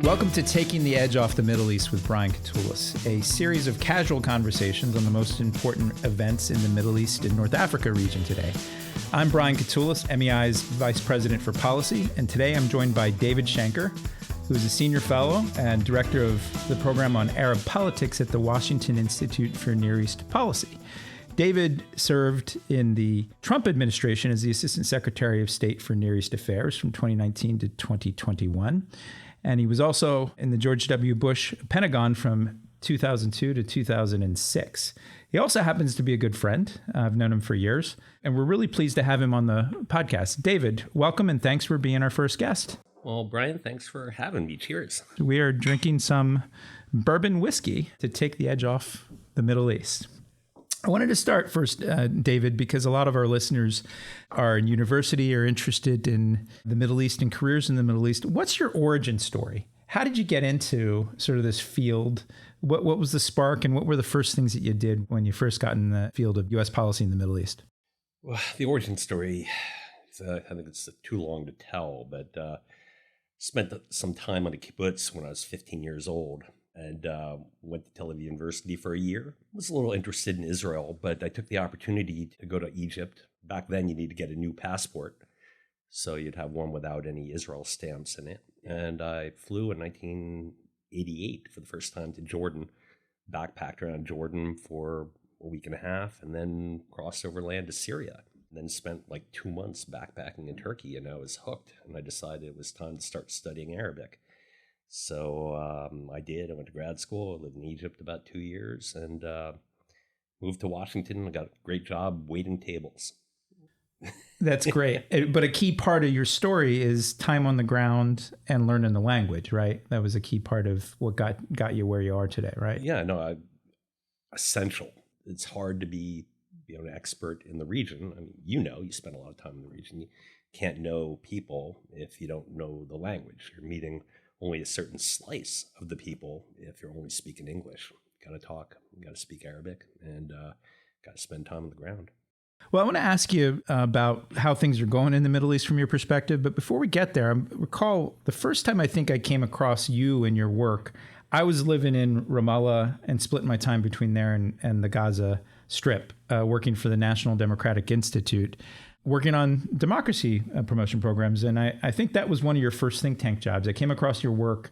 Welcome to Taking the Edge Off the Middle East with Brian Katulis, a series of casual conversations on the most important events in the Middle East and North Africa region today. I'm Brian Katulis, MEI's Vice President for Policy, and today I'm joined by David Schenker, who is a Senior Fellow and Director of the Program on Arab Politics at the Washington Institute for Near East Policy. David served in the Trump administration as the Assistant Secretary of State for Near East Affairs from 2019 to 2021. And he was also in the George W. Bush Pentagon from 2002 to 2006. He also happens to be a good friend. I've known him for years, and we're really pleased to have him on the podcast. David, welcome, and thanks for being our first guest. Well, Brian, thanks for having me. Cheers. We are drinking some bourbon whiskey to take the edge off the Middle East. I wanted to start first, David, because a lot of our listeners are in university or interested in the Middle East and careers in the Middle East. What's your origin story? How did you get into sort of this field? What was the spark, and what were the first things that you did when you first got in the field of U.S. policy in the Middle East? Well, the origin story, I think it's too long to tell, but spent some time on a kibbutz when I was 15 years old. And went to Tel Aviv University for a year. Was a little interested in Israel, but I took the opportunity to go to Egypt. Back then, you need to get a new passport, so you'd have one without any Israel stamps in it. And I flew in 1988 for the first time to Jordan, backpacked around Jordan for a week and a half, and then crossed overland to Syria. And then spent like 2 months backpacking in Turkey, and I was hooked. And I decided it was time to start studying Arabic. So I did. I went to grad school. I lived in Egypt about 2 years and moved to Washington. I got a great job waiting tables. That's great. But a key part of your story is time on the ground and learning the language, right? That was a key part of what got you where you are today, right? Yeah, no, essential. It's hard to be an expert in the region. I mean, you spend a lot of time in the region. You can't know people if you don't know the language. You're meeting only a certain slice of the people if you're only speaking English. Got to talk, got to speak Arabic, and got to spend time on the ground. Well, I want to ask you about how things are going in the Middle East from your perspective. But before we get there, I recall the first time I think I came across you and your work, I was living in Ramallah and splitting my time between there and the Gaza Strip, working for the National Democratic Institute, working on democracy promotion programs. And I think that was one of your first think tank jobs. I came across your work,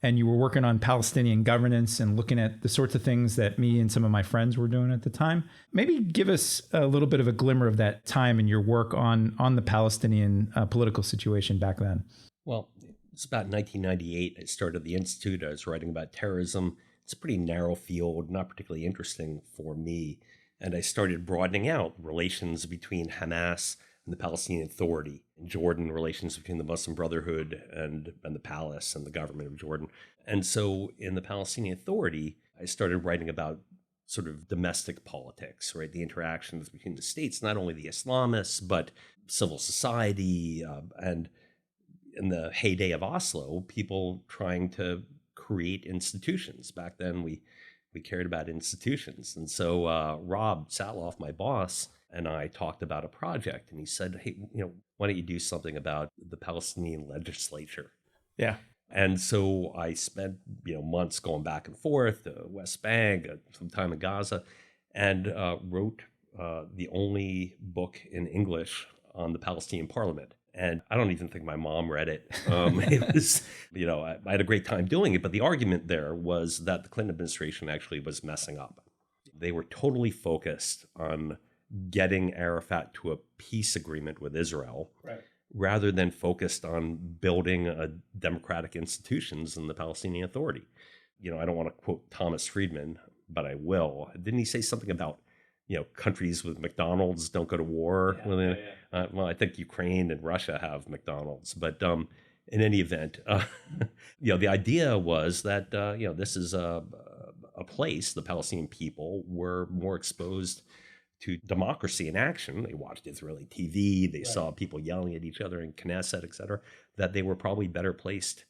and you were working on Palestinian governance and looking at the sorts of things that me and some of my friends were doing at the time. Maybe give us a little bit of a glimmer of that time and your work on the Palestinian political situation back then. Well, it's about 1998. I started the Institute. I was writing about terrorism. It's a pretty narrow field, not particularly interesting for me. And I started broadening out relations between Hamas and the Palestinian Authority, in Jordan, relations between the Muslim Brotherhood and the palace and the government of Jordan. And so in the Palestinian Authority, I started writing about sort of domestic politics, right? The interactions between the states, not only the Islamists, but civil society. And in the heyday of Oslo, people trying to create institutions. Back then, we cared about institutions. And so Rob Satloff, my boss, and I talked about a project, and he said, hey, why don't you do something about the Palestinian legislature? Yeah. And so I spent, months going back and forth to West Bank, some time in Gaza, and wrote the only book in English on the Palestinian parliament. And I don't even think my mom read it. It was, I had a great time doing it. But the argument there was that the Clinton administration actually was messing up. They were totally focused on getting Arafat to a peace agreement with Israel, right, rather than focused on building democratic institutions in the Palestinian Authority. I don't want to quote Thomas Friedman, but I will. Didn't he say something about countries with McDonald's don't go to war? Yeah. Well, I think Ukraine and Russia have McDonald's, but in any event, the idea was that this is a place the Palestinian people were more exposed to democracy in action. They watched Israeli TV, they saw people yelling at each other in Knesset, et cetera, that they were probably better placed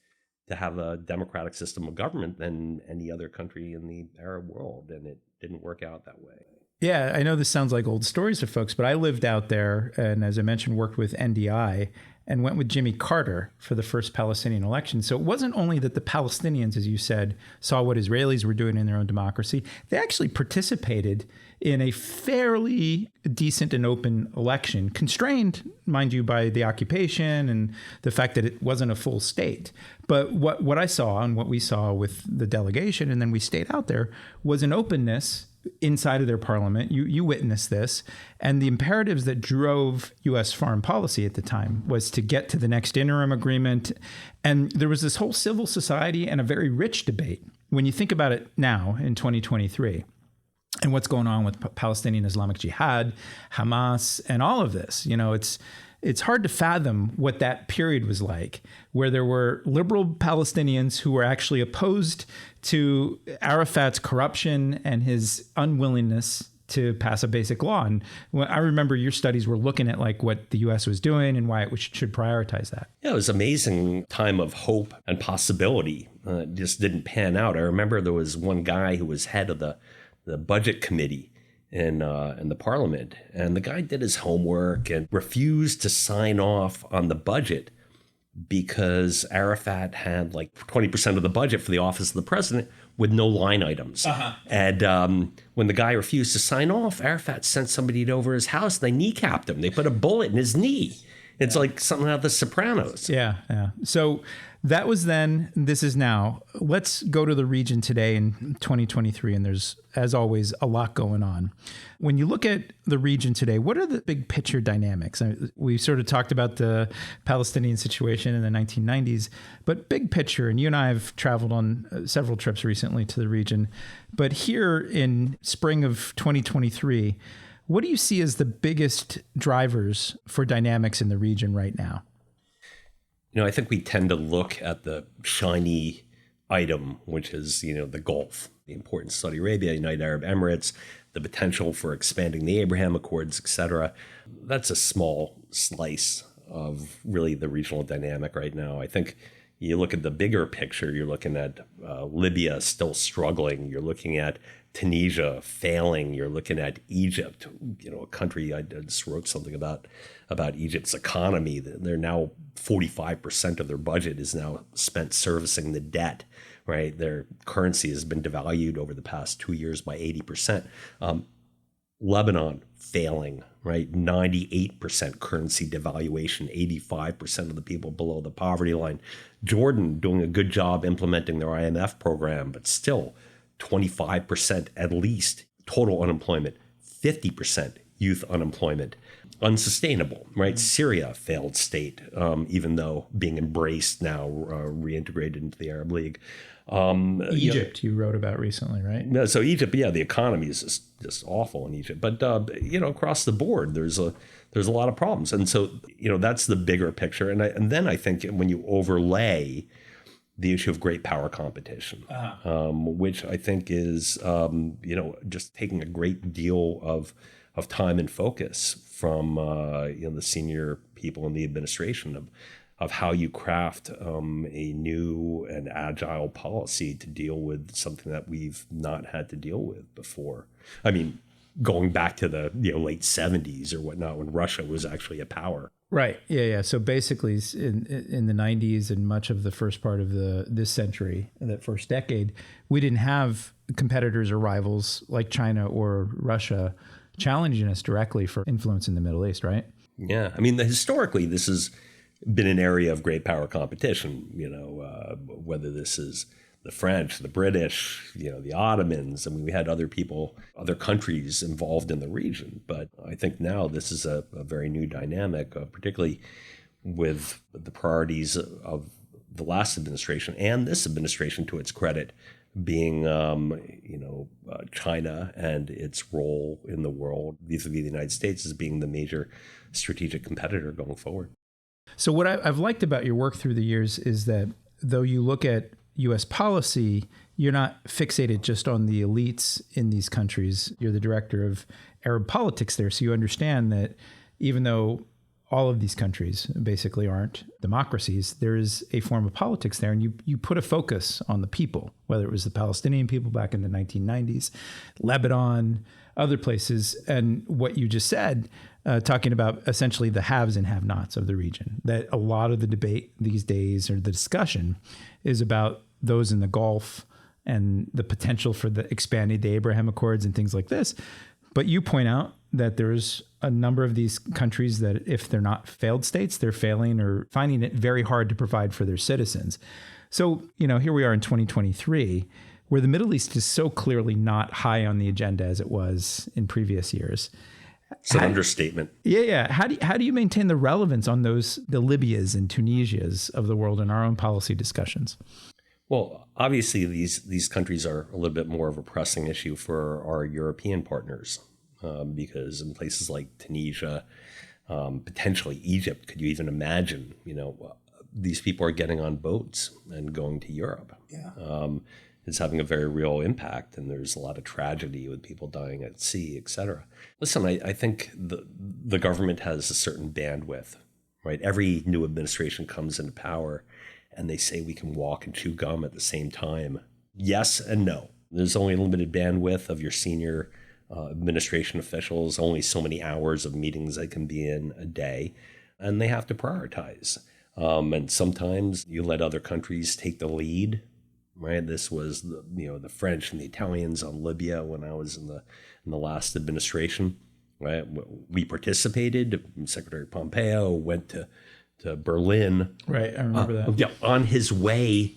to have a democratic system of government than any other country in the Arab world, and it didn't work out that way. Yeah, I know this sounds like old stories to folks, but I lived out there and, as I mentioned, worked with NDI and went with Jimmy Carter for the first Palestinian election. So it wasn't only that the Palestinians, as you said, saw what Israelis were doing in their own democracy. They actually participated in a fairly decent and open election, constrained, mind you, by the occupation and the fact that it wasn't a full state. But what I saw and what we saw with the delegation, and then we stayed out there, was an openness inside of their parliament. You witnessed this. And the imperatives that drove U.S. foreign policy at the time was to get to the next interim agreement. And there was this whole civil society and a very rich debate. When you think about it now in 2023, and what's going on with Palestinian Islamic Jihad, Hamas, and all of this, it's hard to fathom what that period was like, where there were liberal Palestinians who were actually opposed to Arafat's corruption and his unwillingness to pass a basic law. And I remember your studies were looking at like what the U.S. was doing and why it should prioritize that. Yeah, it was an amazing time of hope and possibility. It just didn't pan out. I remember there was one guy who was head of the budget committee in the parliament, and the guy did his homework and refused to sign off on the budget because Arafat had like 20% of the budget for the office of the president with no line items. And when the guy refused to sign off, Arafat sent somebody over his house. They kneecapped him. They put a bullet in his knee. It's like something out of The Sopranos. Yeah. So that was then. This is now. Let's go to the region today in 2023. And there's, as always, a lot going on. When you look at the region today, what are the big picture dynamics? We sort of talked about the Palestinian situation in the 1990s, but big picture, and you and I have traveled on several trips recently to the region, but here in spring of 2023, what do you see as the biggest drivers for dynamics in the region right now? I think we tend to look at the shiny item, which is, the Gulf, the importance of Saudi Arabia, United Arab Emirates, the potential for expanding the Abraham Accords, et cetera. That's a small slice of really the regional dynamic right now. I think you look at the bigger picture, you're looking at Libya still struggling. You're looking at Tunisia failing. You're looking at Egypt, a country. I just wrote something about Egypt's economy. They're now 45% of their budget is now spent servicing the debt, right? Their currency has been devalued over the past 2 years by 80%. Lebanon failing, right? 98% currency devaluation, 85% of the people below the poverty line. Jordan doing a good job implementing their IMF program, but still 25% at least total unemployment, 50% youth unemployment, unsustainable, right? Syria, failed state, even though being embraced now, reintegrated into the Arab League. Egypt, you wrote about recently, right? So Egypt, the economy is just awful in Egypt. But across the board, there's a lot of problems, and so that's the bigger picture. And then I think when you overlay the issue of great power competition, which I think is just taking a great deal of time and focus from the senior people in the administration of how you craft a new and agile policy to deal with something that we've not had to deal with before. I mean, going back to the late 70s or whatnot, when Russia was actually a power. Right. Yeah. So basically, in the 90s and much of the first part of this century, that first decade, we didn't have competitors or rivals like China or Russia challenging us directly for influence in the Middle East, right? Yeah. I mean, historically, this has been an area of great power competition, whether this is the French, the British, the Ottomans. I mean, we had other countries involved in the region. But I think now this is a very new dynamic, particularly with the priorities of the last administration and this administration, to its credit, being, China and its role in the world vis-a-vis the United States as being the major strategic competitor going forward. So what I've liked about your work through the years is that though you look at U.S. policy, you're not fixated just on the elites in these countries. You're the director of Arab politics there. So you understand that even though all of these countries basically aren't democracies, there is a form of politics there. And you put a focus on the people, whether it was the Palestinian people back in the 1990s, Lebanon, other places. And what you just said, talking about essentially the haves and have-nots of the region, that a lot of the debate these days, or the discussion, is about those in the Gulf and the potential for the expanding the Abraham Accords and things like this. But you point out that there's a number of these countries that if they're not failed states, they're failing or finding it very hard to provide for their citizens. So, here we are in 2023, where the Middle East is so clearly not high on the agenda as it was in previous years. It's an understatement. Yeah. How do you maintain the relevance on the Libyas and Tunisias of the world in our own policy discussions? Well, obviously, these countries are a little bit more of a pressing issue for our European partners, because in places like Tunisia, potentially Egypt, could you even imagine, these people are getting on boats and going to Europe. Yeah. It's having a very real impact, and there's a lot of tragedy with people dying at sea, et cetera. Listen, I think the government has a certain bandwidth, right? Every new administration comes into power, and they say we can walk and chew gum at the same time. Yes and no. There's only a limited bandwidth of your senior administration officials, only so many hours of meetings they can be in a day, and they have to prioritize. And sometimes you let other countries take the lead, right? This was the French and the Italians on Libya when I was in the last administration, right? We participated. Secretary Pompeo went to Berlin. Right, I remember that. On his way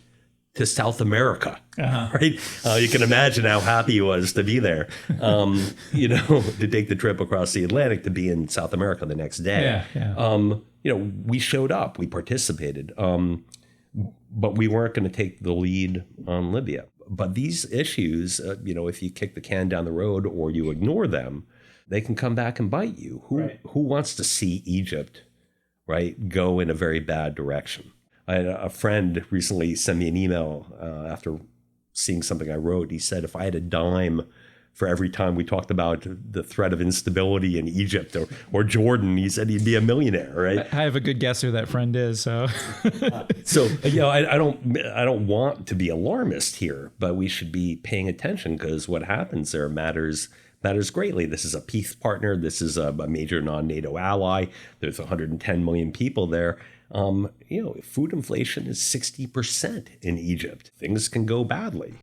to South America, right? You can imagine how happy he was to be there, to take the trip across the Atlantic to be in South America the next day. Yeah. We showed up, we participated, but we weren't going to take the lead on Libya. But these issues, if you kick the can down the road or you ignore them, they can come back and bite you. Who wants to see Egypt, right, go in a very bad direction? I had a friend recently send me an email after seeing something I wrote. He said, if I had a dime for every time we talked about the threat of instability in Egypt or Jordan, he said he'd be a millionaire, right? I have a good guess who that friend is. So, I don't want to be alarmist here, but we should be paying attention, because what happens there matters greatly. This is a peace partner. This is a major non-NATO ally. There's 110 million people there. Food inflation is 60% in Egypt. Things can go badly.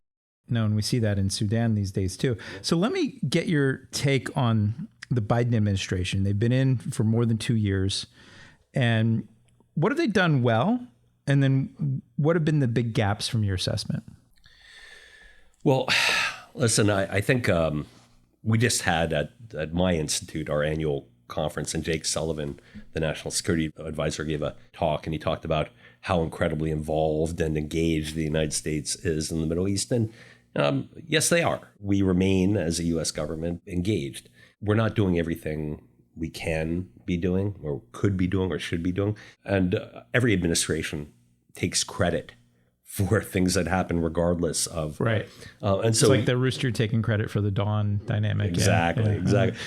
No, and we see that in Sudan these days too. So let me get your take on the Biden administration. They've been in for more than 2 years. And what have they done well? And then what have been the big gaps from your assessment? Well, listen, I think we just had at my institute our annual conference, and Jake Sullivan, the national security advisor, gave a talk, and he talked about how incredibly involved and engaged the United States is in the Middle East. And yes, they are. We remain, as a U.S. government, engaged. We're not doing everything we can be doing or could be doing or should be doing. And every administration takes credit for things that happen regardless of. Right. And so it's like the rooster taking credit for the dawn dynamic. Exactly.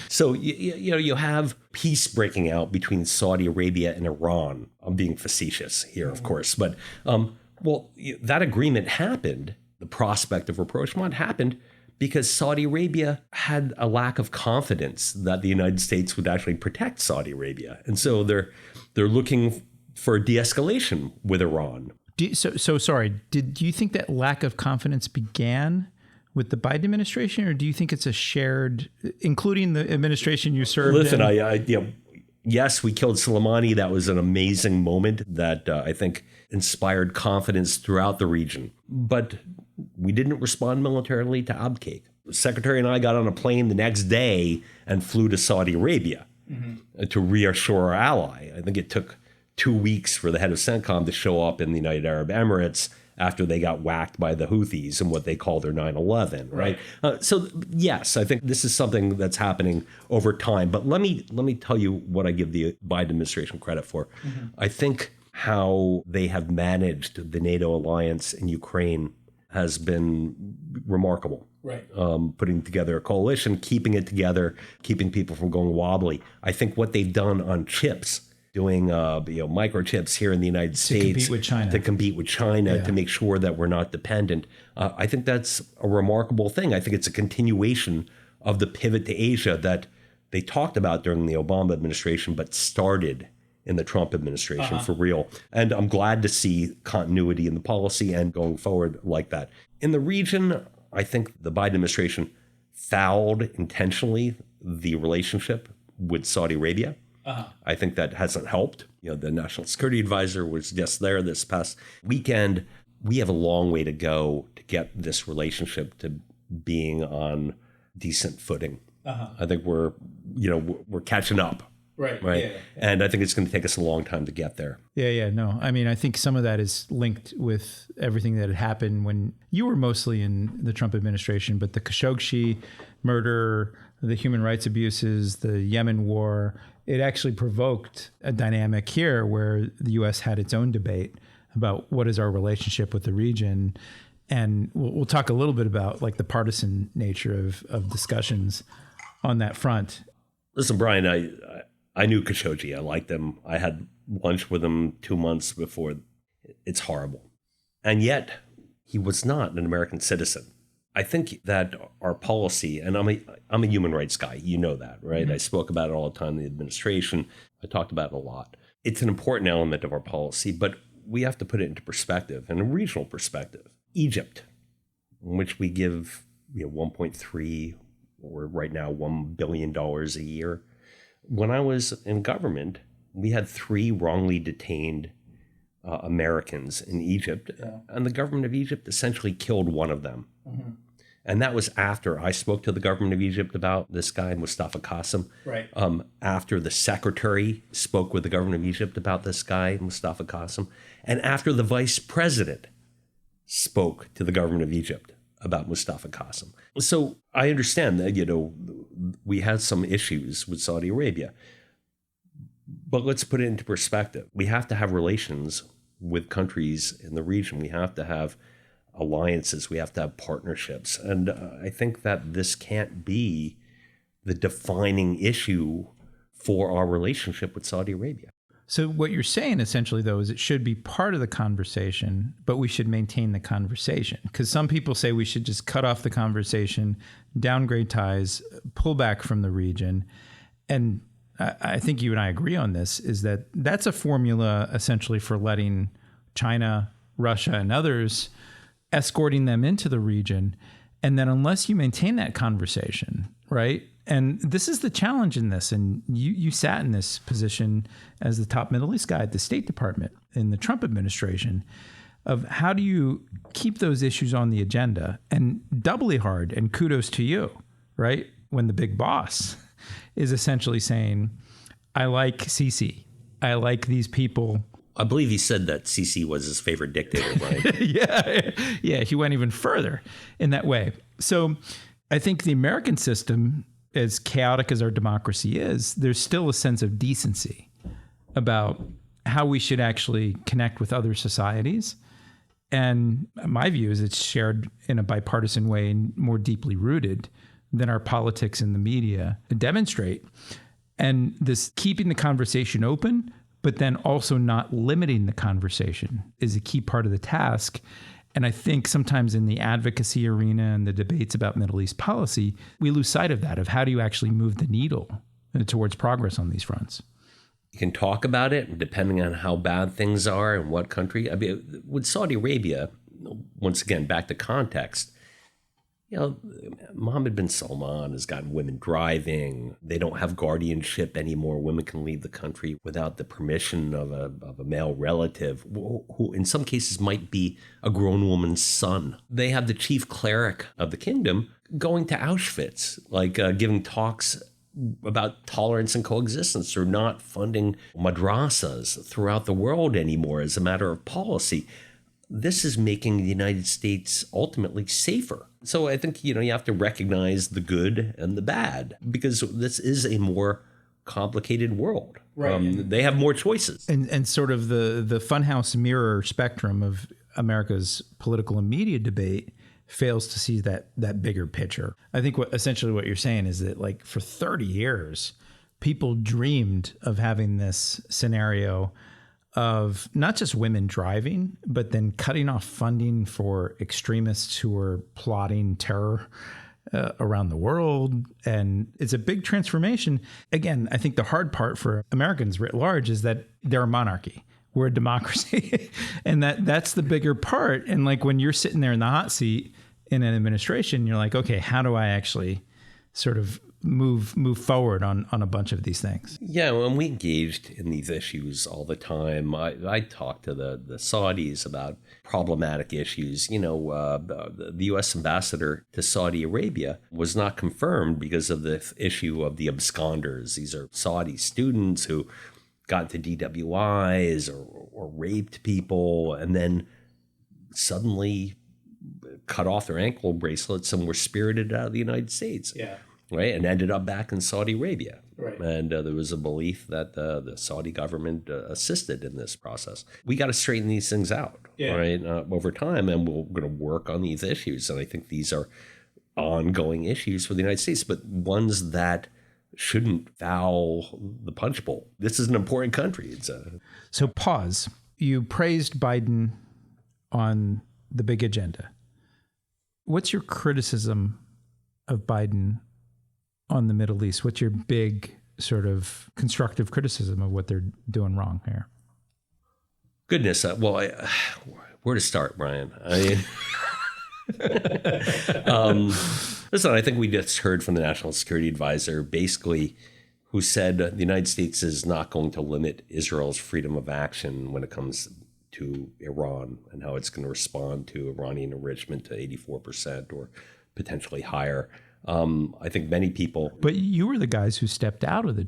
So, you have peace breaking out between Saudi Arabia and Iran. I'm being facetious here, of course. But, that agreement happened. The prospect of rapprochement happened because Saudi Arabia had a lack of confidence that the United States would actually protect Saudi Arabia. And so they're looking for de-escalation with Iran. Sorry, do you think that lack of confidence began with the Biden administration, or do you think it's a shared, including the administration you served in? Listen, yes, we killed Soleimani. That was an amazing moment that I think inspired confidence throughout the region. But we didn't respond militarily to Abqaiq. The secretary and I got on a plane the next day and flew to Saudi Arabia to reassure our ally. I think it took 2 weeks for the head of CENTCOM to show up in the United Arab Emirates after they got whacked by the Houthis and what they call their 9/11, right? So yes, I think this is something that's happening over time. But let me tell you what I give the Biden administration credit for. I think how they have managed the NATO alliance in Ukraine has been remarkable. Right. Putting together a coalition, keeping it together, keeping people from going wobbly. I think what they've done on chips, doing microchips here in the United States to compete with China, to make sure that we're not dependent. I think that's a remarkable thing. I think it's a continuation of the pivot to Asia that they talked about during the Obama administration, but started in the Trump administration for real. And I'm glad to see continuity in the policy and going forward like that. In the region, I think the Biden administration fouled intentionally the relationship with Saudi Arabia. I think that hasn't helped. The National Security Advisor was just there this past weekend. We have a long way to go to get this relationship to being on decent footing. I think we're catching up. Right. Yeah. And I think it's going to take us a long time to get there. Yeah. No, I mean, I think some of that is linked with everything that had happened when you were mostly in the Trump administration, but the Khashoggi murder, the human rights abuses, the Yemen war, it actually provoked a dynamic here where the U.S. had its own debate about what is our relationship with the region. And we'll talk a little bit about like the partisan nature of discussions on that front. Listen, Brian, I knew Khashoggi. I liked him. I had lunch with him 2 months before. It's horrible. And yet he was not an American citizen. I think that our policy, and I'm a human rights guy, you know that, right? I spoke about it all the time in the administration. I talked about it a lot. It's an important element of our policy, but we have to put it into perspective, and a regional perspective. Egypt, in which we give 1.3 or right now $1 billion a year. When I was in government, we had 3 wrongly detained Americans in Egypt, and the government of Egypt essentially killed one of them. And that was after I spoke to the government of Egypt about this guy, Mustafa Qasim. Right. After the secretary spoke with the government of Egypt about this guy, Mustafa Qasim. And after the vice president spoke to the government of Egypt about Mustafa Qasim. So I understand that, we had some issues with Saudi Arabia. But let's put it into perspective. We have to have relations with countries in the region. We have to have alliances. We have to have partnerships. And I think that this can't be the defining issue for our relationship with Saudi Arabia. So what you're saying essentially, though, is it should be part of the conversation, but we should maintain the conversation. Because some people say we should just cut off the conversation, downgrade ties, pull back from the region. And I think you and I agree on this, is that that's a formula essentially for letting China, Russia, and others, escorting them into the region. And then unless you maintain that conversation, right? And this is the challenge in this. And you sat in this position as the top Middle East guy at the State Department in the Trump administration, of how do you keep those issues on the agenda? And doubly hard, and kudos to you, right? When the big boss is essentially saying, I like Sisi. I like these people. I believe he said that Sisi was his favorite dictator, right? Yeah, he went even further in that way. So I think the American system, as chaotic as our democracy is, there's still a sense of decency about how we should actually connect with other societies. And my view is it's shared in a bipartisan way and more deeply rooted than our politics and the media demonstrate. And this keeping the conversation open, but then also not limiting the conversation, is a key part of the task. And I think sometimes in the advocacy arena and the debates about Middle East policy, we lose sight of that, of how do you actually move the needle towards progress on these fronts. You can talk about it, depending on how bad things are and what country. I mean, with Saudi Arabia, once again, back to context, Mohammed bin Salman has gotten women driving. They don't have guardianship anymore. Women can leave the country without the permission of a male relative, who in some cases might be a grown woman's son. They have the chief cleric of the kingdom going to Auschwitz, giving talks about tolerance and coexistence, or not funding madrasas throughout the world anymore as a matter of policy. This is making the United States ultimately safer. So I think, you have to recognize the good and the bad, because this is a more complicated world. Right. They have more choices. And sort of the funhouse mirror spectrum of America's political and media debate fails to see that bigger picture. I think essentially what you're saying is that for 30 years, people dreamed of having this scenario of not just women driving, but then cutting off funding for extremists who are plotting terror around the world. And it's a big transformation. Again, I think the hard part for Americans writ large is that they're a monarchy. We're a democracy. And that's the bigger part. And like when you're sitting there in the hot seat in an administration, you're like, okay, how do I actually sort of move forward on a bunch of these things? Yeah, when we engaged in these issues all the time, I talked to the Saudis about problematic issues. The U.S. ambassador to Saudi Arabia was not confirmed because of the issue of the absconders. These are Saudi students who got into DWIs or raped people and then suddenly cut off their ankle bracelets and were spirited out of the United States. Yeah. Right, and ended up back in Saudi Arabia. Right. And there was a belief that the Saudi government assisted in this process. We got to straighten these things out, right, over time, and we're going to work on these issues. And I think these are ongoing issues for the United States, but ones that shouldn't foul the punch bowl. This is an important country. So pause. You praised Biden on the big agenda. What's your criticism of Biden on the Middle East? What's your big sort of constructive criticism of what they're doing wrong here? Goodness. Where to start, Brian? Listen, I think we just heard from the National Security Advisor, basically, who said the United States is not going to limit Israel's freedom of action when it comes to Iran and how it's going to respond to Iranian enrichment to 84% or potentially higher. I think many people... But you were the guys who stepped out of the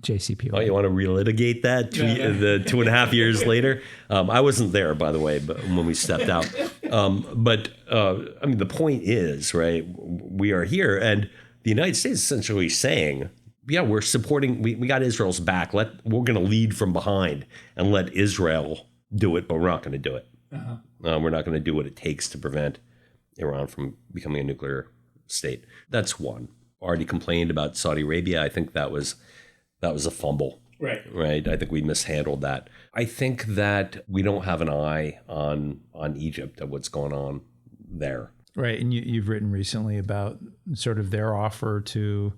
JCPOA. Oh, you want to relitigate that 2.5 years later? I wasn't there, by the way, but when we stepped out. The point is, right, we are here, and the United States is essentially saying, yeah, we're supporting, we got Israel's back. We're going to lead from behind and let Israel do it, but we're not going to do it. We're not going to do what it takes to prevent Iran from becoming a nuclear state. That's one. Already complained about Saudi Arabia. I think that was a fumble. Right. I think we mishandled that. I think that we don't have an eye on Egypt and what's going on there. Right. And you've written recently about sort of their offer to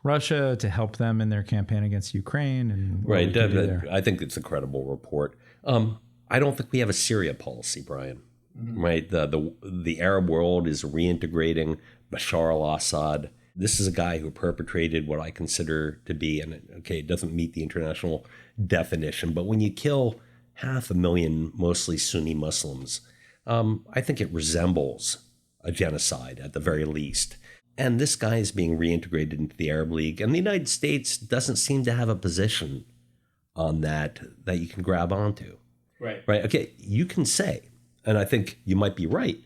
Russia to help them in their campaign against Ukraine. And right. I think it's a credible report. I don't think we have a Syria policy, Brian. Mm-hmm. Right. The Arab world is reintegrating Bashar al-Assad. This is a guy who perpetrated what I consider to be, and okay, it doesn't meet the international definition, but when you kill 500,000 mostly Sunni Muslims, I think it resembles a genocide at the very least. And this guy is being reintegrated into the Arab League, and the United States doesn't seem to have a position on that you can grab onto. Right. Okay, you can say, and I think you might be right,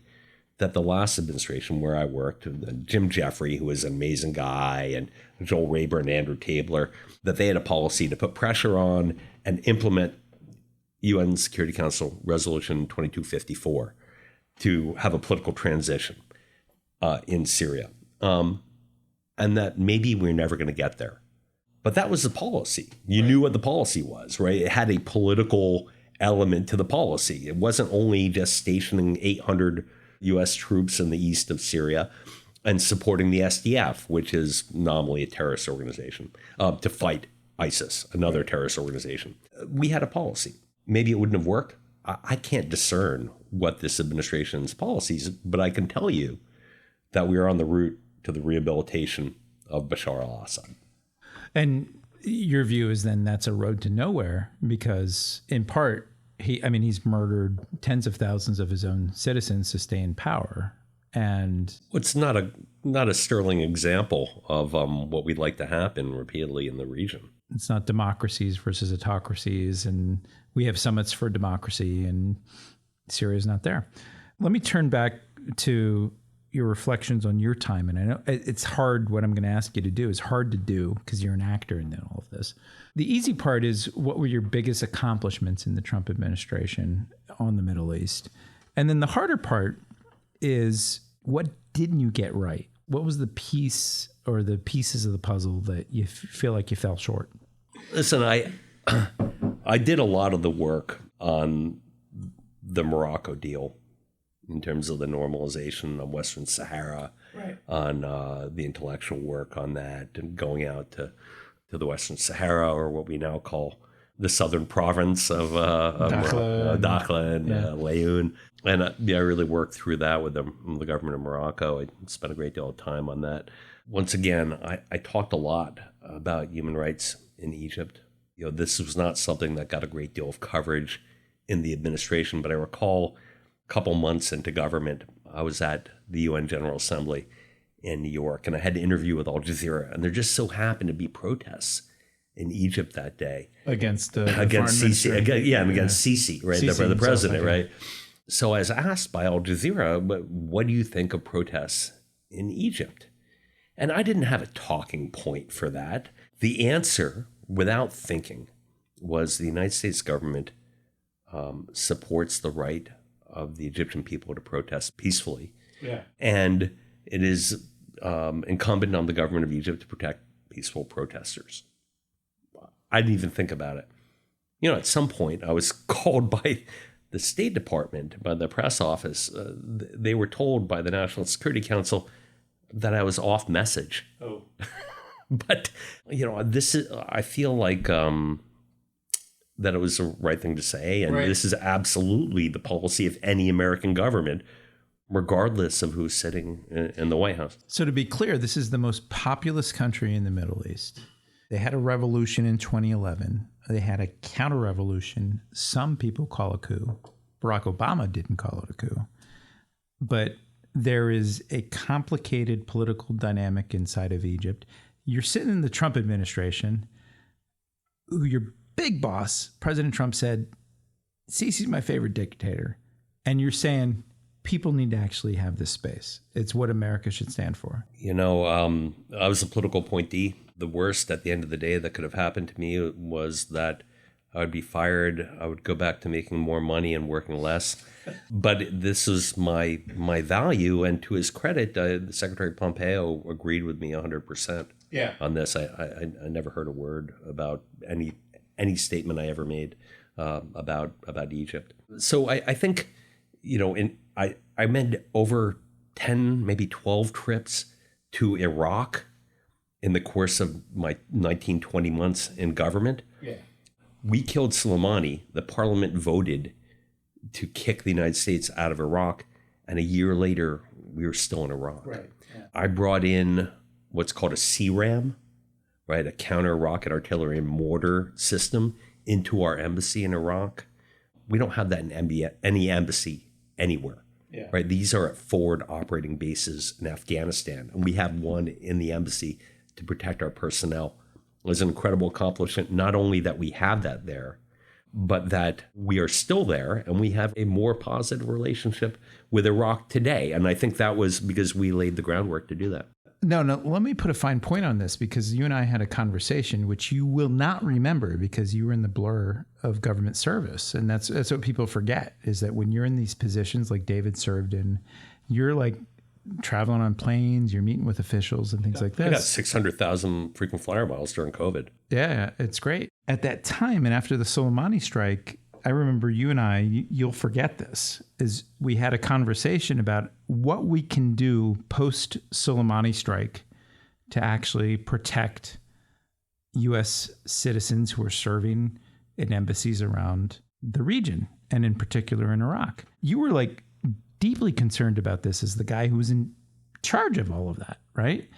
that the last administration where I worked, Jim Jeffrey, who was an amazing guy, and Joel Rayburn and Andrew Tabler, that they had a policy to put pressure on and implement UN Security Council Resolution 2254 to have a political transition in Syria. And that maybe we're never going to get there. But that was the policy. You knew what the policy was, right? It had a political element to the policy. It wasn't only just stationing 800 U.S. troops in the east of Syria and supporting the SDF, which is nominally a terrorist organization, to fight ISIS, another terrorist organization. We had a policy. Maybe it wouldn't have worked. I can't discern what this administration's policies, but I can tell you that we are on the route to the rehabilitation of Bashar al-Assad. And your view is then that's a road to nowhere because, in part, he's murdered tens of thousands of his own citizens to stay in power. And it's not a sterling example of what we'd like to happen repeatedly in the region. It's not democracies versus autocracies, and we have summits for democracy, and Syria's not there. Let me turn back to your reflections on your time. And I know it's hard. What I'm going to ask you to do is hard to do because you're an actor in all of this. The easy part is, what were your biggest accomplishments in the Trump administration on the Middle East? And then the harder part is, what didn't you get right? What was the piece or the pieces of the puzzle that you feel like you fell short? Listen, I did a lot of the work on the Morocco deal, in terms of the normalization of Western Sahara, right, on the intellectual work on that, and going out to the Western Sahara, or what we now call the southern province of Dakhla and Layoun. And I really worked through that with the government of Morocco. I spent a great deal of time on that. Once again, I talked a lot about human rights in Egypt. This was not something that got a great deal of coverage in the administration, but I recall a couple months into government, I was at the UN General Assembly in New York, and I had an interview with Al Jazeera, and there just so happened to be protests in Egypt that day against Sisi, against Sisi, right, Sisi the president, right. So I was asked by Al Jazeera, what do you think of protests in Egypt? And I didn't have a talking point for that. The answer, without thinking, was the United States government supports the right of the Egyptian people to protest peacefully. Yeah. And it is incumbent on the government of Egypt to protect peaceful protesters. I didn't even think about it. At some point, I was called by the State Department, by the press office. They were told by the National Security Council that I was off message. Oh. But, this is, I feel like that it was the right thing to say. And This is absolutely the policy of any American government, regardless of who's sitting in the White House. So to be clear, this is the most populous country in the Middle East. They had a revolution in 2011. They had a counter-revolution. Some people call a coup. Barack Obama didn't call it a coup. But there is a complicated political dynamic inside of Egypt. You're sitting in the Trump administration, who your big boss, President Trump, said, Sisi's my favorite dictator. And you're saying people need to actually have this space. It's what America should stand for. I was a political appointee. The worst at the end of the day that could have happened to me was that I would be fired. I would go back to making more money and working less. But this is my value. And to his credit, Secretary Pompeo agreed with me 100% on this. I never heard a word about any statement I ever made about Egypt. So I think, I made over 10, maybe 12 trips to Iraq in the course of my 19, 20 months in government. Yeah. We killed Soleimani. The parliament voted to kick the United States out of Iraq. And a year later, we were still in Iraq. Right. Yeah. I brought in what's called a CRAM, right? A counter rocket artillery and mortar system into our embassy in Iraq. We don't have that in any embassy anywhere. Yeah. Right. These are at forward operating bases in Afghanistan. And we have one in the embassy to protect our personnel. It was an incredible accomplishment, not only that we have that there, but that we are still there and we have a more positive relationship with Iraq today. And I think that was because we laid the groundwork to do that. No, let me put a fine point on this, because you and I had a conversation which you will not remember because you were in the blur of government service. And that's what people forget, is that when you're in these positions like David served in, you're like traveling on planes, you're meeting with officials and things like this. I got 600,000 frequent flyer miles during COVID. Yeah, it's great. At that time, and after the Soleimani strike, I remember you and I, you'll forget this, is we had a conversation about what we can do post Soleimani strike to actually protect U.S. citizens who are serving in embassies around the region, and in particular in Iraq. You were like deeply concerned about this as the guy who was in charge of all of that, right?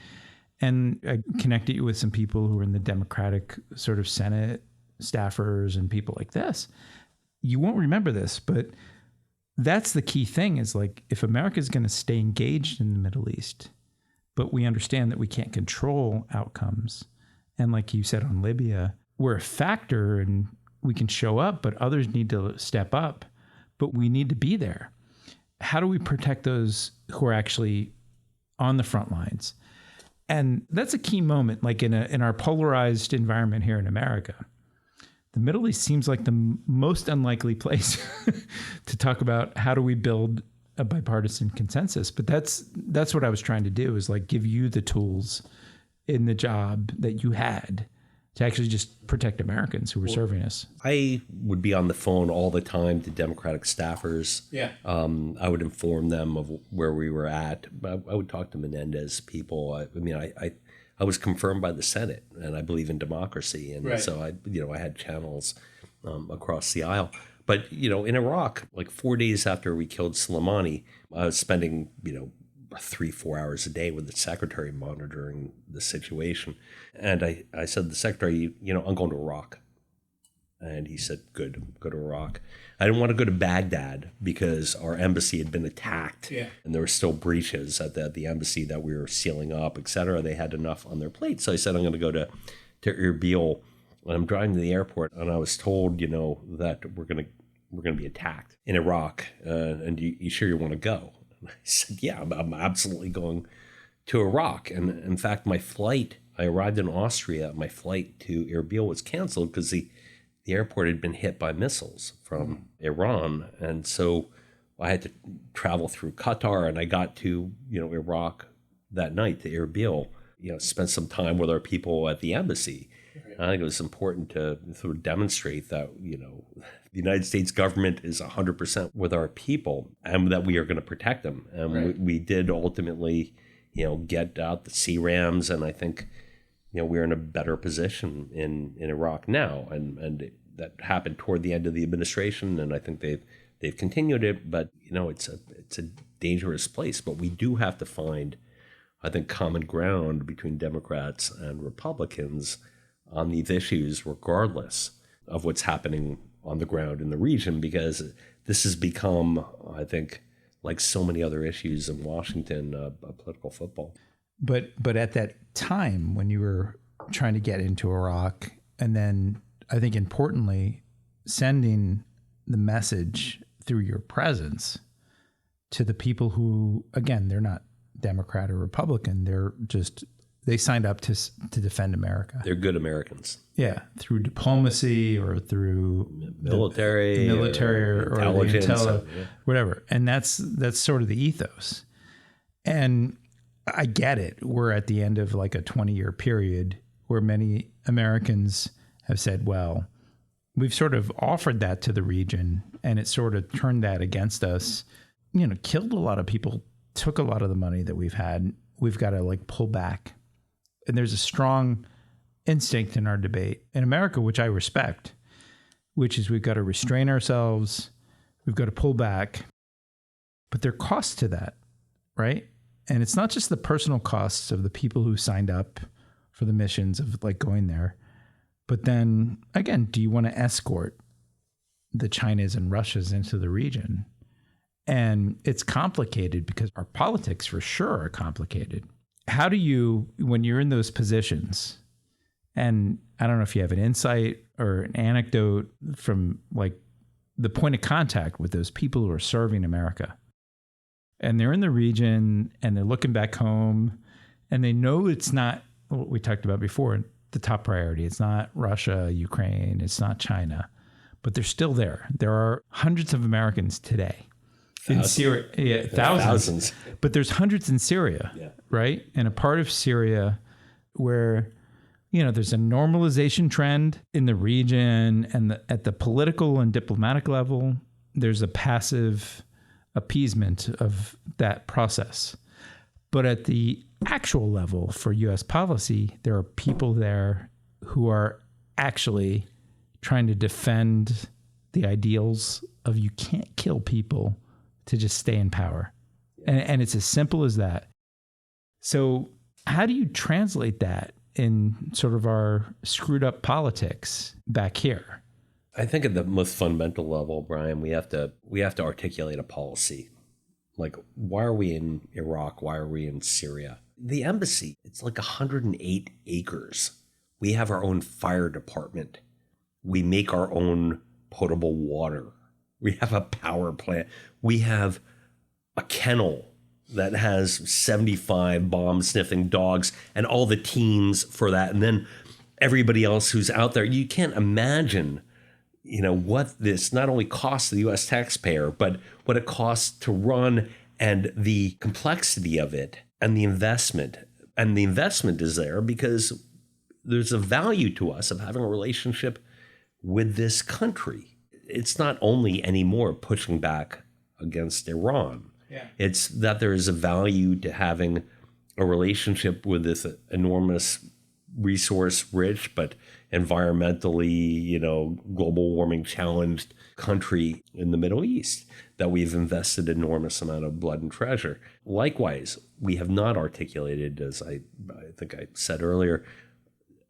And I connected you with some people who were in the Democratic sort of Senate staffers and people like this. You won't remember this, but that's the key thing, is like, if America is going to stay engaged in the Middle East, but we understand that we can't control outcomes. And like you said on Libya, we're a factor and we can show up, but others need to step up, but we need to be there. How do we protect those who are actually on the front lines? And that's a key moment, like in our polarized environment here in America. The Middle East seems like the most unlikely place to talk about how do we build a bipartisan consensus. But that's what I was trying to do, is like give you the tools in the job that you had to actually just protect Americans who were serving us? I would be on the phone all the time to Democratic staffers. Yeah. I would inform them of where we were at. I would talk to Menendez people. I was confirmed by the Senate, and I believe in democracy, and so I had channels across the aisle. But in Iraq, like 4 days after we killed Soleimani, I was spending 3-4 hours a day with the secretary monitoring the situation. And I said to the secretary, I'm going to Iraq. And he said, good, go to Iraq. I didn't want to go to Baghdad because our embassy had been attacked. Yeah. And there were still breaches at the embassy that we were sealing up, et cetera. They had enough on their plate. So I said, I'm going to go to Erbil. And I'm driving to the airport, and I was told, that we're going to be attacked in Iraq. And you sure you want to go? I said, yeah, I'm absolutely going to Iraq. And in fact, I arrived in Austria. My flight to Erbil was canceled because the airport had been hit by missiles from Iran. And so I had to travel through Qatar, and I got to, Iraq that night to Erbil, spent some time with our people at the embassy. Right. I think it was important to sort of demonstrate that, the United States government is 100% with our people and that we are going to protect them. And we did ultimately, get out the CRAMs. And I think, we're in a better position in Iraq now. And that happened toward the end of the administration. And I think they've continued it. But, it's a dangerous place. But we do have to find, I think, common ground between Democrats and Republicans on these issues, regardless of what's happening on the ground in the region, because this has become, I think, like so many other issues in Washington, a political football. But at that time when you were trying to get into Iraq, and then I think importantly, sending the message through your presence to the people who, again, they're not Democrat or Republican, they signed up to defend America. They're good Americans. Yeah, through diplomacy or through military or intelligence, the whatever. And that's sort of the ethos. And I get it. We're at the end of like a 20-year period where many Americans have said, well, we've sort of offered that to the region, and it sort of turned that against us, killed a lot of people, took a lot of the money that we've had. We've got to pull back. And there's a strong instinct in our debate in America, which I respect, which is we've got to restrain ourselves. We've got to pull back. But there are costs to that, right? And it's not just the personal costs of the people who signed up for the missions of going there. But then, again, do you want to escort the Chinas and Russias into the region? And it's complicated because our politics for sure are complicated. How do you, when you're in those positions, and I don't know if you have an insight or an anecdote from the point of contact with those people who are serving America, and they're in the region and they're looking back home and they know it's not what we talked about before, the top priority. It's not Russia, Ukraine, it's not China, but they're still there. There are hundreds of Americans today. In Syria, thousands. But there's hundreds in Syria, right? And a part of Syria where, there's a normalization trend in the region, and at the political and diplomatic level, there's a passive appeasement of that process. But at the actual level for U.S. policy, there are people there who are actually trying to defend the ideals of you can't kill people to just stay in power. And it's as simple as that. So how do you translate that in sort of our screwed up politics back here? I think at the most fundamental level, Brian, we have to articulate a policy. Why are we in Iraq? Why are we in Syria? The embassy, it's 108 acres. We have our own fire department. We make our own potable water. We have a power plant. We have a kennel that has 75 bomb-sniffing dogs and all the teams for that. And then everybody else who's out there. You can't imagine, what this not only costs the U.S. taxpayer, but what it costs to run and the complexity of it and the investment. And the investment is there because there's a value to us of having a relationship with this country. It's not only anymore pushing back against Iran. Yeah. It's that there is a value to having a relationship with this enormous resource rich but environmentally, global warming challenged country in the Middle East that we've invested enormous amount of blood and treasure. Likewise, we have not articulated, as I think I said earlier,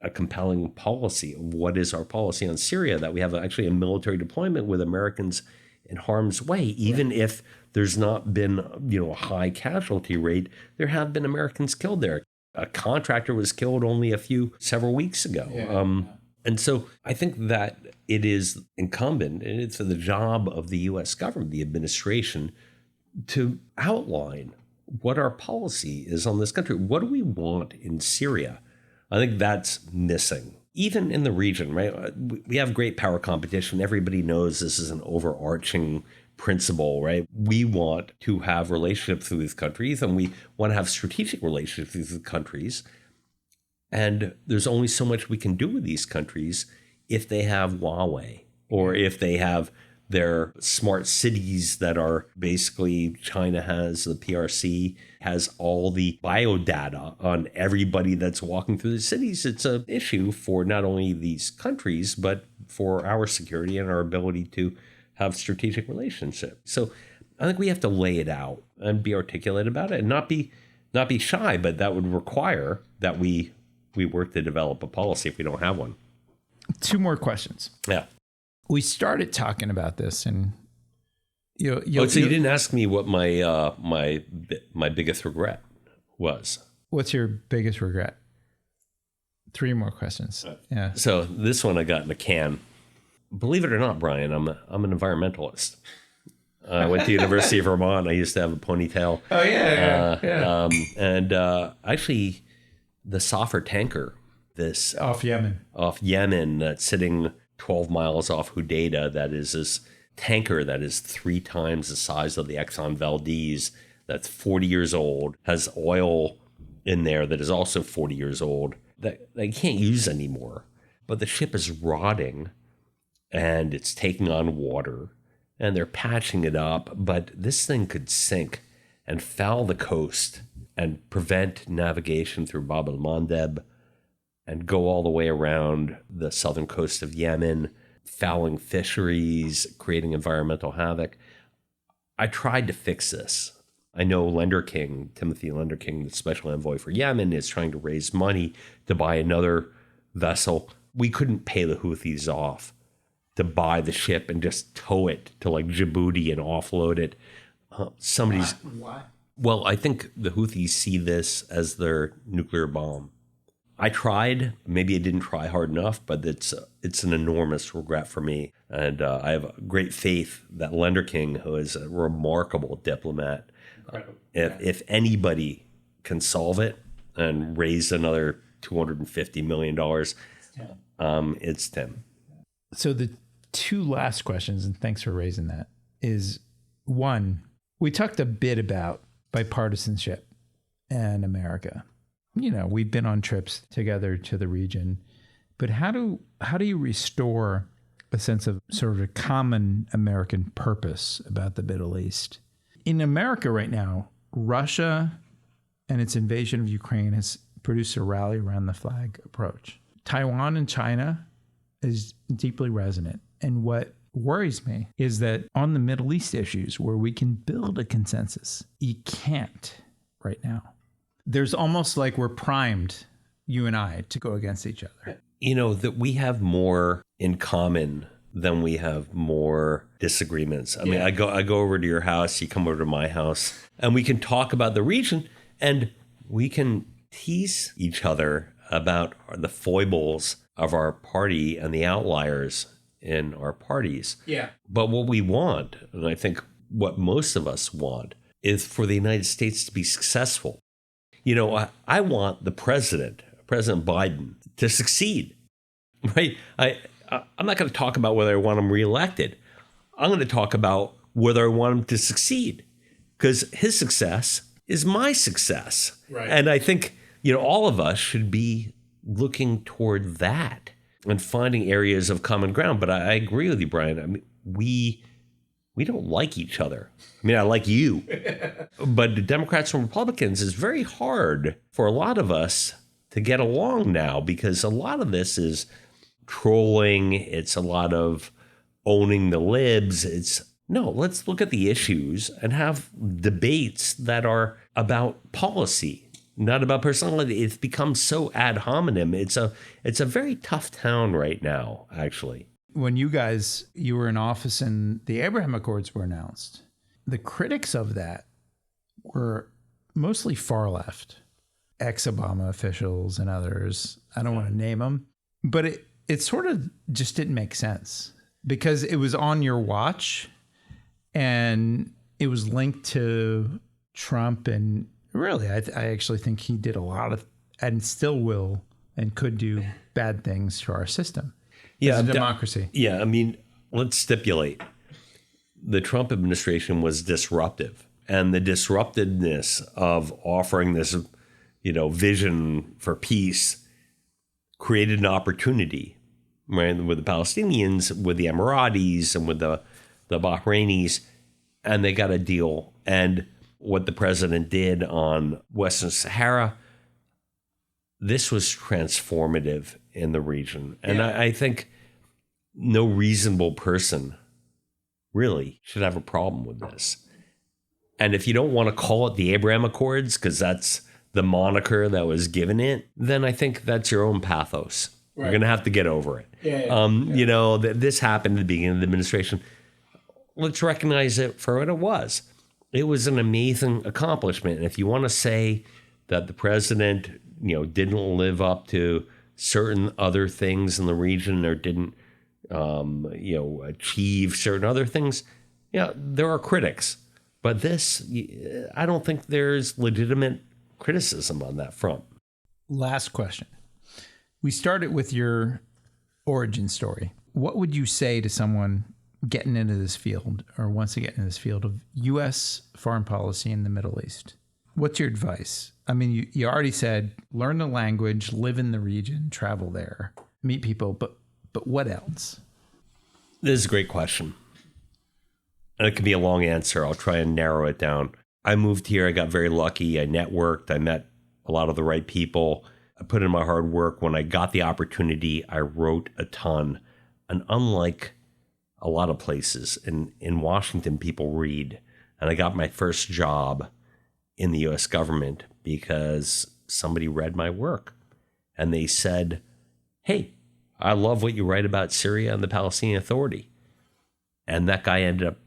a compelling policy of what is our policy on Syria, that we have actually a military deployment with Americans in harm's way. Even if there's not been, a high casualty rate, there have been Americans killed there. A contractor was killed only several weeks ago. Yeah. And so I think that it is incumbent, and it's the job of the U.S. government, the administration, to outline what our policy is on this country. What do we want in Syria? I think that's missing. Even in the region, right? We have great power competition. Everybody knows this is an overarching principle, right? We want to have relationships with these countries, and we want to have strategic relationships with these countries. And there's only so much we can do with these countries if they have Huawei, or if they have their smart cities that are basically, China has, the PRC has all the biodata on everybody that's walking through the cities. It's an issue for not only these countries, but for our security and our ability to have strategic relationships. So I think we have to lay it out and be articulate about it and not be shy, but that would require that we work to develop a policy if we don't have one. 2 more questions. Yeah. We started talking about this, and so you didn't ask me what my my biggest regret was. What's your biggest regret? 3 more questions. Yeah. So this one I got in a can. Believe it or not, Brian, I'm an environmentalist. I went to University of Vermont. I used to have a ponytail. Oh yeah. And actually, the Safar tanker, this off Yemen, that's sitting 12 miles off Hodeidah, that is this tanker that is 3 times the size of the Exxon Valdez, that's 40 years old, has oil in there that is also 40 years old, that they can't use anymore. But the ship is rotting, and it's taking on water, and they're patching it up. But this thing could sink and foul the coast and prevent navigation through Bab el-Mandeb and go all the way around the southern coast of Yemen, fouling fisheries, creating environmental havoc. I tried to fix this. I know Timothy Lenderking, the special envoy for Yemen, is trying to raise money to buy another vessel. We couldn't pay the Houthis off to buy the ship and just tow it to like Djibouti and offload it. Why? Well, I think the Houthis see this as their nuclear bomb. I tried. Maybe I didn't try hard enough, but it's an enormous regret for me. And I have great faith that Lenderking, who is a remarkable diplomat, if anybody can solve it and raise another $250 million, it's Tim. So the 2 last questions, and thanks for raising that, is 1, we talked a bit about bipartisanship and America. We've been on trips together to the region, but how do you restore a sense of sort of a common American purpose about the Middle East? In America right now, Russia and its invasion of Ukraine has produced a rally around the flag approach. Taiwan and China is deeply resonant. And what worries me is that on the Middle East issues where we can build a consensus, you can't right now. There's almost like we're primed, you and I, to go against each other. That we have more in common than we have more disagreements. I mean, I go over to your house, you come over to my house, and we can talk about the region, and we can tease each other about the foibles of our party and the outliers in our parties. Yeah. But what we want, and I think what most of us want, is for the United States to be successful. I want the President Biden, to succeed, right? I'm not going to talk about whether I want him reelected. I'm going to talk about whether I want him to succeed, because his success is my success. Right. And I think, all of us should be looking toward that and finding areas of common ground. But I agree with you, Brian. I mean, we don't like each other. I mean, I like you, but the Democrats and Republicans, is very hard for a lot of us to get along now, because a lot of this is trolling. It's a lot of owning the libs. No, let's look at the issues and have debates that are about policy, not about personality. It's become so ad hominem. It's a very tough town right now, actually. When you were in office and the Abraham Accords were announced, the critics of that were mostly far left, ex-Obama officials and others. I don't want to name them, but it sort of just didn't make sense because it was on your watch and it was linked to Trump. And really, I actually think he did a lot of, and still will and could do, bad things to our system. Yeah, democracy. Yeah, I mean, let's stipulate the Trump administration was disruptive, and the disruptedness of offering this, vision for peace created an opportunity, right, with the Palestinians, with the Emiratis, and with the Bahrainis, and they got a deal. And what the president did on Western Sahara, this was transformative in the region. And I think no reasonable person really should have a problem with this. And if you don't want to call it the Abraham Accords, because that's the moniker that was given it, then I think that's your own pathos. Right. You're going to have to get over it. This happened at the beginning of the administration. Let's recognize it for what it was. It was an amazing accomplishment. And if you want to say that the president, didn't live up to certain other things in the region or didn't, achieve certain other things, there are critics. But this, I don't think there's legitimate criticism on that front. Last question. We started with your origin story. What would you say to someone getting into this field or wants to get into this field of U.S. foreign policy in the Middle East? What's your advice? I mean, you already said learn the language, live in the region, travel there, meet people, but what else? This is a great question. And it can be a long answer. I'll try and narrow it down. I moved here. I got very lucky. I networked. I met a lot of the right people. I put in my hard work. When I got the opportunity, I wrote a ton. And unlike a lot of places in Washington, people read. And I got my first job in the U.S. government because somebody read my work. And they said, hey, I love what you write about Syria and the Palestinian Authority. And that guy ended up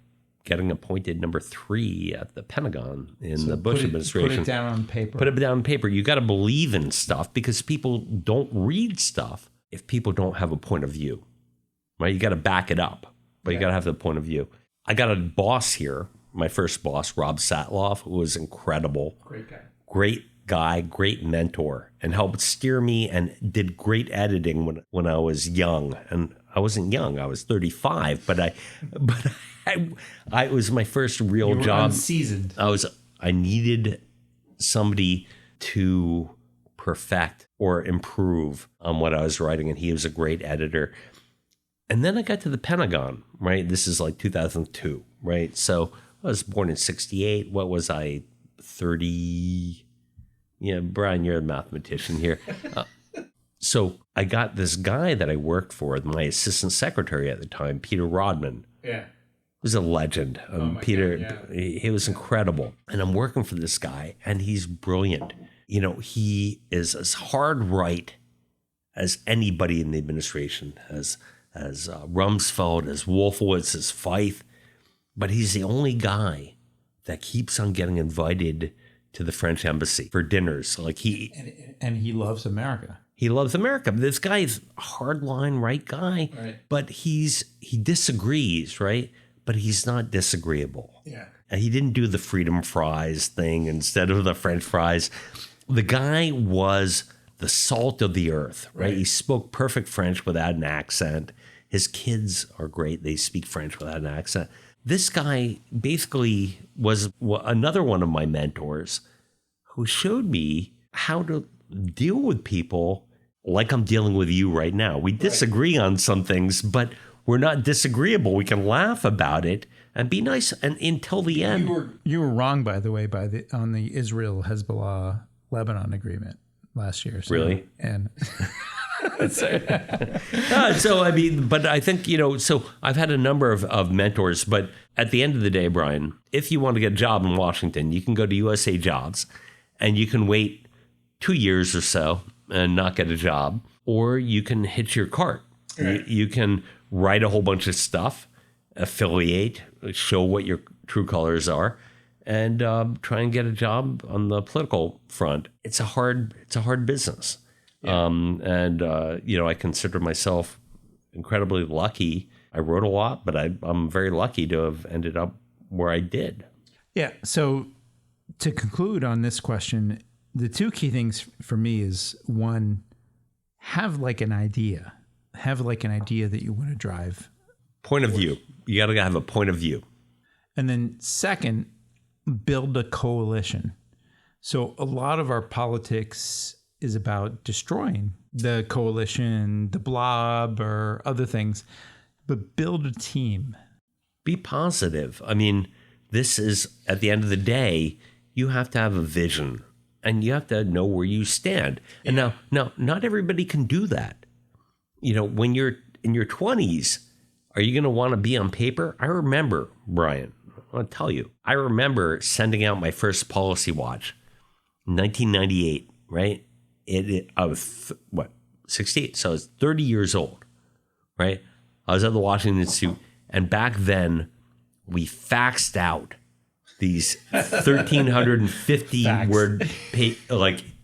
getting appointed number 3 at the Pentagon in the Bush administration. Put it down on paper. Put it down on paper. You got to believe in stuff because people don't read stuff if people don't have a point of view, right? You got to back it up, but you got to have the point of view. I got a boss here, my first boss, Rob Satloff, who was incredible. Great guy, great mentor, and helped steer me and did great editing when I was young. And I wasn't young; I was 35. But it was my first real job. You were unseasoned. I needed somebody to perfect or improve on what I was writing, and he was a great editor. And then I got to the Pentagon, right? This is like 2002, right? So I was born in 68. What was I, 30? Yeah, Brian, you're a mathematician here. So I got this guy that I worked for, my assistant secretary at the time, Peter Rodman. Yeah. Was a legend. Peter, God, yeah. He was incredible. And I'm working for this guy, and he's brilliant. He is as hard right as anybody in the administration, as Rumsfeld, as Wolfowitz, as Feith. But he's the only guy that keeps on getting invited to the French embassy for dinners. Like and he loves America. He loves America. This guy is a hardline right guy, right. But he disagrees, right? But he's not disagreeable. Yeah. And he didn't do the freedom fries thing instead of the French fries. The guy was the salt of the earth, right? He spoke perfect French without an accent. His kids are great. They speak French without an accent. This guy basically was another one of my mentors who showed me how to deal with people like I'm dealing with you right now. We disagree on some things, but we're not disagreeable. We can laugh about it and be nice and until the end. You were wrong, by the way, on the Israel-Hezbollah-Lebanon agreement last year. So, really? And so, I mean, but I think, so I've had a number of mentors, but at the end of the day, Brian, if you want to get a job in Washington, you can go to USA Jobs and you can wait 2 years or so and not get a job, or you can hitch your cart. Right. You can write a whole bunch of stuff, affiliate, show what your true colors are, and try and get a job on the political front. It's a hard business. Yeah. I consider myself incredibly lucky. I wrote a lot, but I'm very lucky to have ended up where I did. Yeah. So to conclude on this question, the two key things for me is, one, have like an idea that you want to drive. Point of view. You got to have a point of view. And then second, build a coalition. So a lot of our politics is about destroying the coalition, the blob, or other things, but build a team. Be positive. I mean, this is, at the end of the day, you have to have a vision and you have to know where you stand. And now, not everybody can do that. When you're in your 20s, are you going to want to be on paper? I remember, Brian, I'll tell you, I remember sending out my first policy watch in 1998, right? I was, 68? So I was 30 years old, right? I was at the Washington Institute, and back then, we faxed out these 1,350-word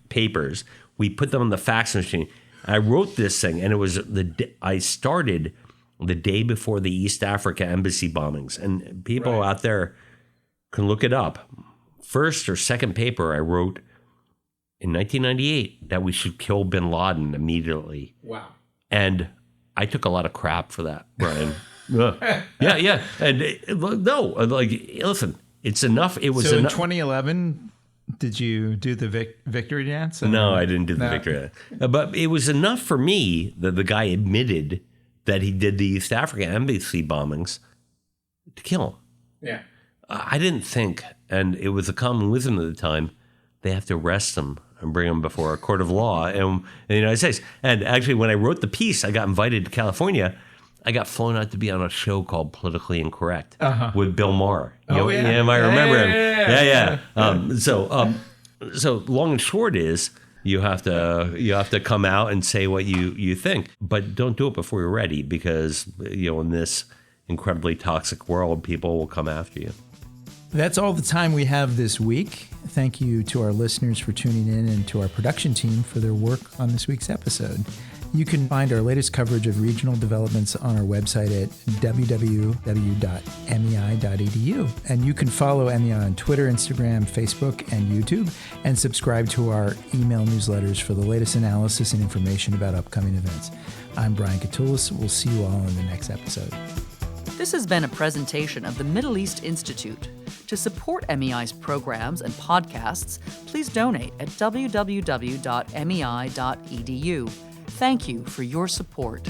papers. We put them on the fax machine. I wrote this thing, and it was I started the day before the East Africa embassy bombings. And people out there can look it up. First or second paper I wrote in 1998 that we should kill bin Laden immediately. Wow. And I took a lot of crap for that, Brian. Yeah. And listen, it's enough. It was so enough. In 2011, did you do the victory dance? No, I didn't do the victory dance. But it was enough for me that the guy admitted that he did the East Africa embassy bombings to kill him. Yeah. I didn't think, and it was a common wisdom at the time, they have to arrest him and bring him before a court of law in the United States. And actually, when I wrote the piece, I got invited to California. I got flown out to be on a show called Politically Incorrect with Bill Maher. I remember him. Yeah. So long and short is, you have to come out and say what you think, but don't do it before you're ready, because in this incredibly toxic world, people will come after you. That's all the time we have this week. Thank you to our listeners for tuning in, and to our production team for their work on this week's episode. You can find our latest coverage of regional developments on our website at www.mei.edu. And you can follow MEI on Twitter, Instagram, Facebook, and YouTube, and subscribe to our email newsletters for the latest analysis and information about upcoming events. I'm Brian Katulis. We'll see you all in the next episode. This has been a presentation of the Middle East Institute. To support MEI's programs and podcasts, please donate at www.mei.edu. Thank you for your support.